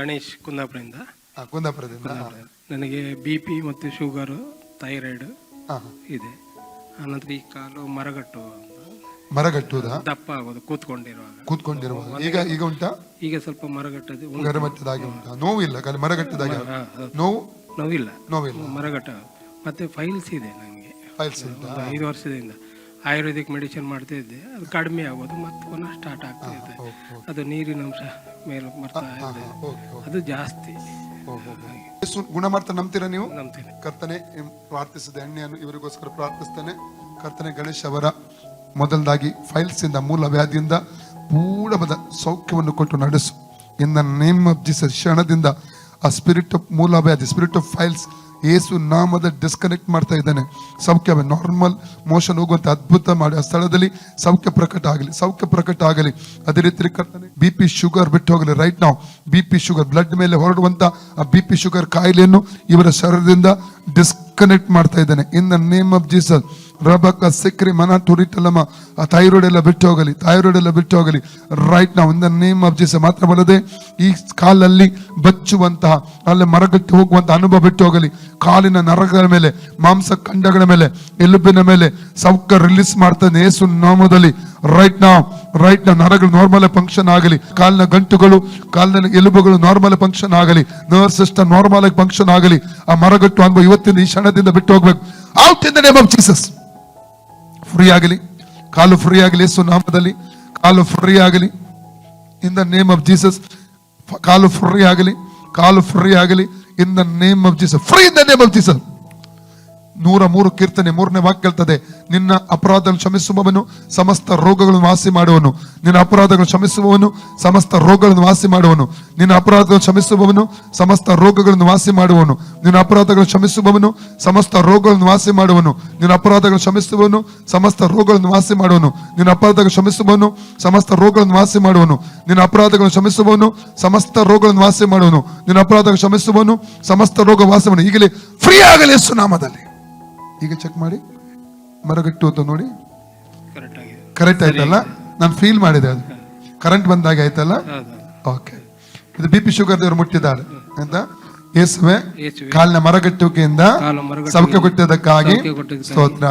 ಗಣೇಶ್ ಕುಂದಾಪುರದಿಂದ. ಕುಂದಾಪುರದಿಂದ. ನನಗೆ BP ಮತ್ತು sugar, thyroid ಇದೆ. ಆನಂತರ ಈ ಕಾಲು ಮರಗಟ್ಟುವುದಾ? ದಪ್ಪ ಆಗೋದು ಕೂತ್ಕೊಂಡಿರುವಾಗ. ಈಗ ಉಂಟಾ? ಈಗ ಸ್ವಲ್ಪ ಮರಗಟ್ಟದು ಮರಗಟ್ಟದಾಗಿ ಉಂಟಾ? ನೋವಿಲ್ಲ, ಖಾಲಿ ಮರಗಟ್ಟದಾಗಿ. ನೋವಿಲ್ಲ. ಮರಗಟ್ಟ. ಮತ್ತೆ ಫೈಲ್ಸ್ ಇದೆ ನನಗೆ. 5 ವರ್ಷದಿಂದ ಆಯುರ್ವೇದಿಕ್ ಮೆಡಿಸಿನ್ ಮಾಡ್ತಾ ಇದ್ದೆ. ಅದು ಕಡಿಮೆ ಆಗೋದು ಮತ್ತೆ ಪುನಃ ಸ್ಟಾರ್ಟ್ ಆಗ್ತಾ ಇದೆ. ಅದು ನೀರಿನ ಅಂಶ ಮೇಲೆ ಬರ್ತಾ ಇದೆ, ಅದು ಜಾಸ್ತಿ. ಗುಣ ಮಾಡ್ತಾ ನಂಬ್ತೀರಾ ನೀವು? ನಂಬ್ತೀನಿ. ಕರ್ತನೆ ಪ್ರಾರ್ಥಿಸಿದ ಎಣ್ಣೆಯನ್ನು ಇವರಿಗೋಸ್ಕರ ಪ್ರಾರ್ಥಿಸ್ತೇನೆ. ಕರ್ತನೆ ಗಣೇಶ್ ಅವರ ಮೊದಲದಾಗಿ ಫೈಲ್ಸ್ ಇಂದ, ಮೂಲ ವ್ಯಾಧಿಯಿಂದ ಪೂರ್ಣವಾದ ಸೌಖ್ಯವನ್ನು ಕೊಟ್ಟು ನಡೆಸು. In the name of Jesus. ಕ್ಷಣದಿಂದ ಆ ಸ್ಪಿರಿಟ್ ಆಫ್ ಮೂಲ ವ್ಯಾಧಿ, ಸ್ಪಿರಿಟ್ ಆಫ್ ಫೈಲ್ಸ್ ಯೇಸು ನಾಮದ ಡಿಸ್ಕನೆಕ್ಟ್ ಮಾಡ್ತಾ ಇದ್ದಾನೆ. ಸೌಖ್ಯ, ನಾರ್ಮಲ್ ಮೋಷನ್ ಹೋಗುವಂತ ಅದ್ಭುತ ಮಾಡಿ ಆ ಸ್ಥಳದಲ್ಲಿ ಸೌಖ್ಯ ಪ್ರಕಟ ಆಗಲಿ. ಅದೇ ರೀತಿ ಕರ್ತನೆ BP ಶುಗರ್ ಬಿಟ್ಟು ಹೋಗಲಿ. ರೈಟ್ ನಾವು BP ಶುಗರ್, ಬ್ಲಡ್ ಮೇಲೆ ಹೊರಡುವಂತ ಆ BP ಶುಗರ್ ಕಾಯಿಲೆಯನ್ನು ಇವರ ಶರೀರದಿಂದ ಡಿಸ್ಕನೆಕ್ಟ್ ಮಾಡ್ತಾ ಇದ್ದಾನೆ. In the name of Jesus. ರಬಕ ಸಿಕ್ರಿ ಮನ ಟುರಿಟಲಮ, ಆ ಥೈರಾಯ್ಡ್ ಎಲ್ಲ ಬಿಟ್ಟು ಹೋಗಲಿ. ರೈಟ್ ನಾವು in the name of Jesus. ಮಾತ್ರವಲ್ಲದೆ ಈ ಕಾಲಲ್ಲಿ ಬಚ್ಚುವಂತಹ, ಅಲ್ಲಿ ಮರಗಟ್ಟಿ ಹೋಗುವಂತಹ ಅನುಭವ ಬಿಟ್ಟು ಹೋಗಲಿ. ಕಾಲಿನ ನರಗಳ ಮೇಲೆ, ಮಾಂಸ ಖಂಡಗಳ ಮೇಲೆ, ಎಲುಬಿನ ಮೇಲೆ ಸೌಖ್ಯ ರಿಲೀಸ್ ಮಾಡ್ತಾನೆ ಯೇಸು ನಾಮದಲ್ಲಿ. ರೈಟ್ ನಾವು ನರಗಳು ನಾರ್ಮಲ್ ಫಂಕ್ಷನ್ ಆಗಲಿ. ಕಾಲಿನ ಗಂಟುಗಳು, ಕಾಲಿನ ಎಲುಬುಗಳು ನಾರ್ಮಲ್ ಫಂಕ್ಷನ್ ಆಗಲಿ. ನರ್ವ್ ಸಿಸ್ಟಮ್ ನಾರ್ಮಲ್ ಆಗಿ ಫಂಕ್ಷನ್ ಆಗಲಿ. ಆ ಮರಗಟ್ಟು ಅನುಭವ ಇವತ್ತಿನ ಈ ಕ್ಷಣದಿಂದ ಬಿಟ್ಟು ಹೋಗ್ಬೇಕು. Out in the name of Jesus. Free ಆಗಲಿ, ಕಾಲು ಫ್ರೀ ಆಗಲಿ ಯೇಸು ನಾಮದಲ್ಲಿ. ಕಾಲು ಫ್ರೀ ಆಗಲಿ in the name of Jesus. ಕಾಲು ಫ್ರೀ ಆಗಲಿ in the name of Jesus. Free in the name of Jesus. 103 ಕೀರ್ತನೆ 3ನೇ ವಾಕ್ಯ ಹೇಳ್ತದೆ, ನಿನ್ನ ಅಪರಾಧಗಳನ್ನು ಕ್ಷಮಿಸುವವನು ಸಮಸ್ತ ರೋಗಗಳನ್ನು ವಾಸಿ ಮಾಡುವನು. ನಿನ್ನ ಅಪರಾಧಗಳನ್ನು ಕ್ಷಮಿಸುವವನು ಸಮಸ್ತ ರೋಗಗಳನ್ನು ವಾಸಿ ಮಾಡುವನು. ನಿನ್ನ ಅಪರಾಧಗಳನ್ನು ಕ್ಷಮಿಸುವವನು ಸಮಸ್ತ ರೋಗಗಳನ್ನು ವಾಸಿ ಮಾಡುವನು. ನಿನ್ನ ಅಪರಾಧಗಳನ್ನು ಕ್ಷಮಿಸುವವನು ಸಮಸ್ತ ರೋಗಗಳನ್ನು ವಾಸಿ ಮಾಡುವನು. ನಿನ್ನ ಅಪರಾಧಗಳನ್ನು ಕ್ಷಮಿಸುವವನು ಸಮಸ್ತ ರೋಗಗಳನ್ನು ವಾಸಿ ಮಾಡುವನು. ನಿನ್ನ ಅಪರಾಧಗಳನ್ನು ಕ್ಷಮಿಸುವವನು ಸಮಸ್ತ ರೋಗಗಳನ್ನು ವಾಸಿ ಮಾಡುವನು. ನಿನ್ನ ಅಪರಾಧಗಳನ್ನು ಕ್ಷಮಿಸುವವನು ಸಮಸ್ತ ರೋಗಗಳನ್ನು ವಾಸಿ ಮಾಡುವನು. ನಿನ್ನ ಅಪರಾಧಗಳನ್ನು ಕ್ಷಮಿಸುವವನು ಸಮಸ್ತ ರೋಗ ವಾಸಿ ಮಾಡುವನು. ಈಗಲೇ ಫ್ರೀ ಆಗಲಿ ಯೇಸು ನಾಮದಲ್ಲಿ. ಈಗ ಚೆಕ್ ಮಾಡಿ, ಮರಗಟ್ಟು ಅಂತ ನೋಡಿ. ಕರೆಕ್ಟ್ ಆಯ್ತಲ್ಲ? ನಾನು ಫೀಲ್ ಮಾಡಿದೆ, ಅದು ಕರೆಂಟ್ ಬಂದಾಗ ಆಯ್ತಲ್ಲ? ಓಕೆ. ಇದು BP ಶುಗರ್ ದೇವರು ಮುಟ್ಟಿದ್ದಾರೆ ಅಂತ. ಯೇಸುವೆ ಕಾಲಿನ ಮರಗಟ್ಟುವಿಕೆಯಿಂದ ಸೌಖ್ಯ ಕೊಟ್ಟಿದ್ದಕ್ಕಾಗಿ ಸ್ತೋತ್ರ.